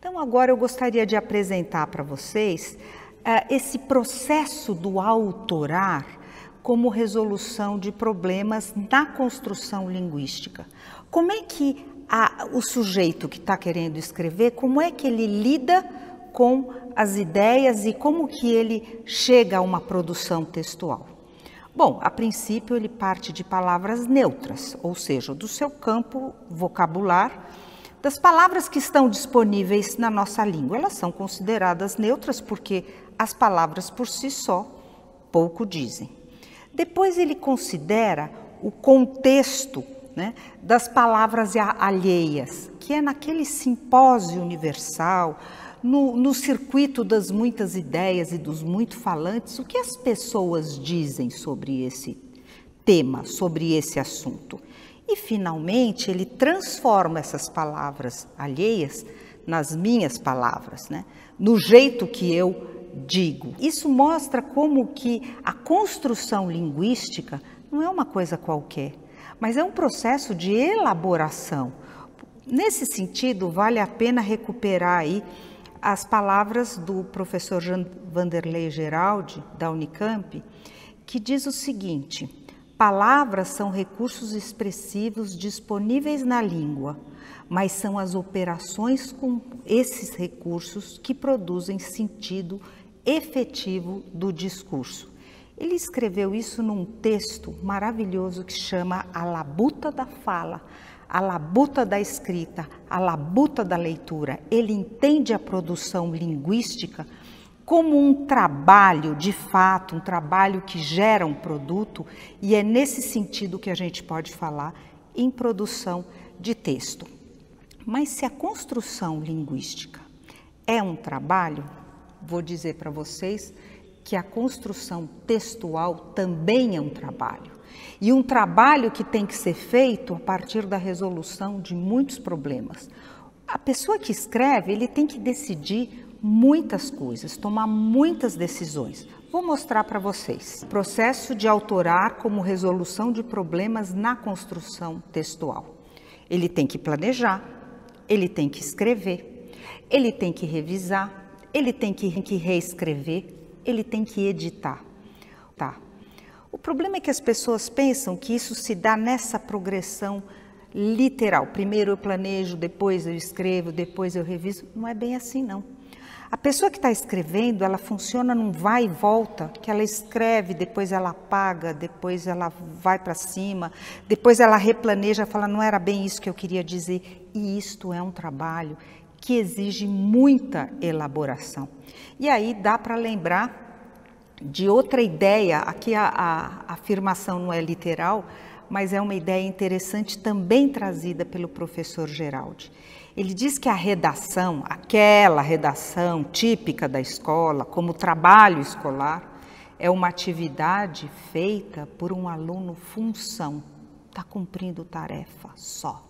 Então, agora eu gostaria de apresentar para vocês esse processo do autorar como resolução de problemas na construção linguística. Como é que o sujeito que está querendo escrever, como é que ele lida com as ideias e como que ele chega a uma produção textual? Bom, a princípio ele parte de palavras neutras, ou seja, do seu campo vocabular, das palavras que estão disponíveis na nossa língua. Elas são consideradas neutras porque as palavras por si só pouco dizem. Depois ele considera o contexto, né, das palavras alheias, que é naquele simpósio universal, no circuito das muitas ideias e dos muito falantes, o que as pessoas dizem sobre esse tema, sobre esse assunto. E, finalmente, ele transforma essas palavras alheias nas minhas palavras, né? No jeito que eu digo. Isso mostra como que a construção linguística não é uma coisa qualquer, mas é um processo de elaboração. Nesse sentido, vale a pena recuperar aí as palavras do professor Vanderlei Geraldi, da Unicamp, que diz o seguinte: palavras são recursos expressivos disponíveis na língua, mas são as operações com esses recursos que produzem sentido efetivo do discurso. Ele escreveu isso num texto maravilhoso que chama A Labuta da Fala, a labuta da escrita, a labuta da leitura. Ele entende a produção linguística como um trabalho, de fato, um trabalho que gera um produto, e é nesse sentido que a gente pode falar em produção de texto. Mas se a construção linguística é um trabalho, vou dizer para vocês que a construção textual também é um trabalho. E um trabalho que tem que ser feito a partir da resolução de muitos problemas. A pessoa que escreve, ele tem que decidir muitas coisas, tomar muitas decisões. Vou mostrar para vocês. Processo de autorar como resolução de problemas na construção textual. Ele tem que planejar, ele tem que escrever, ele tem que revisar, ele tem que reescrever, ele tem que editar. Tá. O problema é que as pessoas pensam que isso se dá nessa progressão literal. Primeiro eu planejo, depois eu escrevo, depois eu reviso. Não é bem assim, não. A pessoa que está escrevendo, ela funciona num vai e volta, que ela escreve, depois ela apaga, depois ela vai para cima, depois ela replaneja, fala, não era bem isso que eu queria dizer. E isto é um trabalho que exige muita elaboração. E aí dá para lembrar de outra ideia, aqui a afirmação não é literal, mas é uma ideia interessante também trazida pelo professor Geraldi. Ele diz que a redação, aquela redação típica da escola, como trabalho escolar, é uma atividade feita por um aluno função, está cumprindo tarefa só.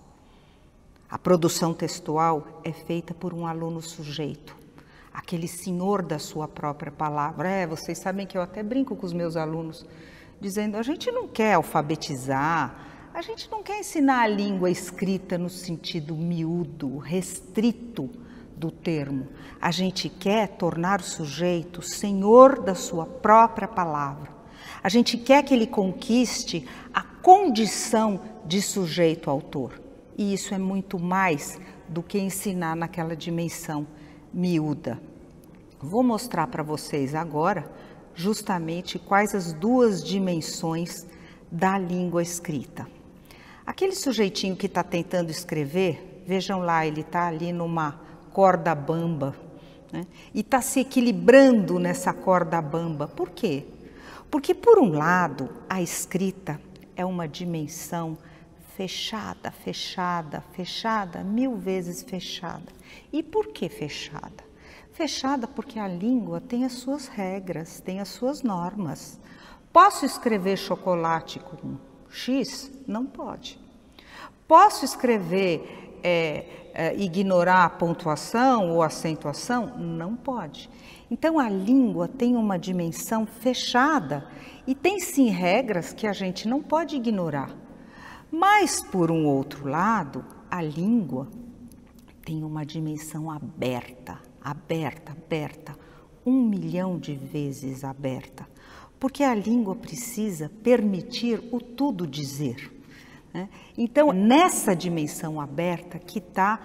A produção textual é feita por um aluno sujeito, aquele senhor da sua própria palavra. Vocês sabem que eu até brinco com os meus alunos, dizendo, a gente não quer alfabetizar, a gente não quer ensinar a língua escrita no sentido miúdo, restrito do termo. A gente quer tornar o sujeito senhor da sua própria palavra. A gente quer que ele conquiste a condição de sujeito autor. E isso é muito mais do que ensinar naquela dimensão miúda. Vou mostrar para vocês agora justamente quais as duas dimensões da língua escrita. Aquele sujeitinho que está tentando escrever, vejam lá, ele está ali numa corda bamba, né? E está se equilibrando nessa corda bamba. Por quê? Porque, por um lado, a escrita é uma dimensão fechada, fechada, fechada, 1000 vezes fechada. E por que fechada? Fechada porque a língua tem as suas regras, tem as suas normas. Posso escrever chocolate com X? Não pode. Posso escrever, ignorar a pontuação ou acentuação? Não pode. Então, a língua tem uma dimensão fechada e tem sim regras que a gente não pode ignorar. Mas, por um outro lado, a língua tem uma dimensão aberta, aberta, 1 milhão de vezes aberta, porque a língua precisa permitir o tudo dizer, né? Então, nessa dimensão aberta que está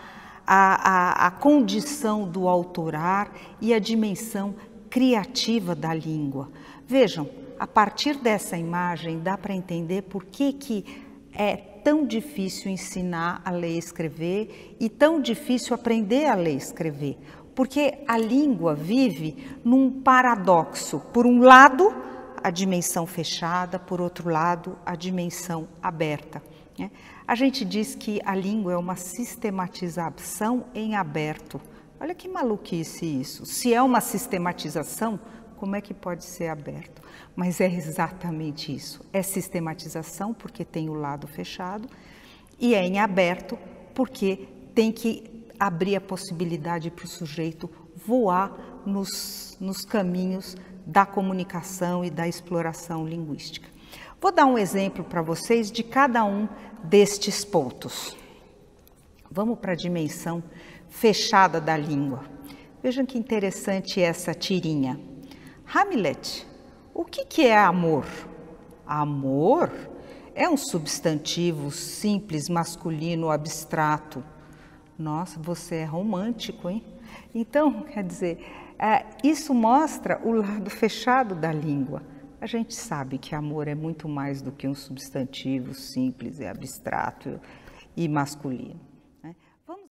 a condição do autorar e a dimensão criativa da língua. Vejam, a partir dessa imagem dá para entender por que é tão difícil ensinar a ler e escrever e tão difícil aprender a ler e escrever. Porque a língua vive num paradoxo. Por um lado, a dimensão fechada, por outro lado, a dimensão aberta, né? A gente diz que a língua é uma sistematização em aberto. Olha que maluquice isso. Se é uma sistematização, como é que pode ser aberto? Mas é exatamente isso. É sistematização porque tem o lado fechado e é em aberto porque tem que abrir a possibilidade para o sujeito voar nos caminhos da comunicação e da exploração linguística. Vou dar um exemplo para vocês de cada um destes pontos. Vamos para a dimensão fechada da língua. Vejam que interessante essa tirinha. Hamlet, o que é amor? Amor é um substantivo simples, masculino, abstrato. Nossa, você é romântico, hein? Então, quer dizer, isso mostra o lado fechado da língua. A gente sabe que amor é muito mais do que um substantivo simples, abstrato e masculino.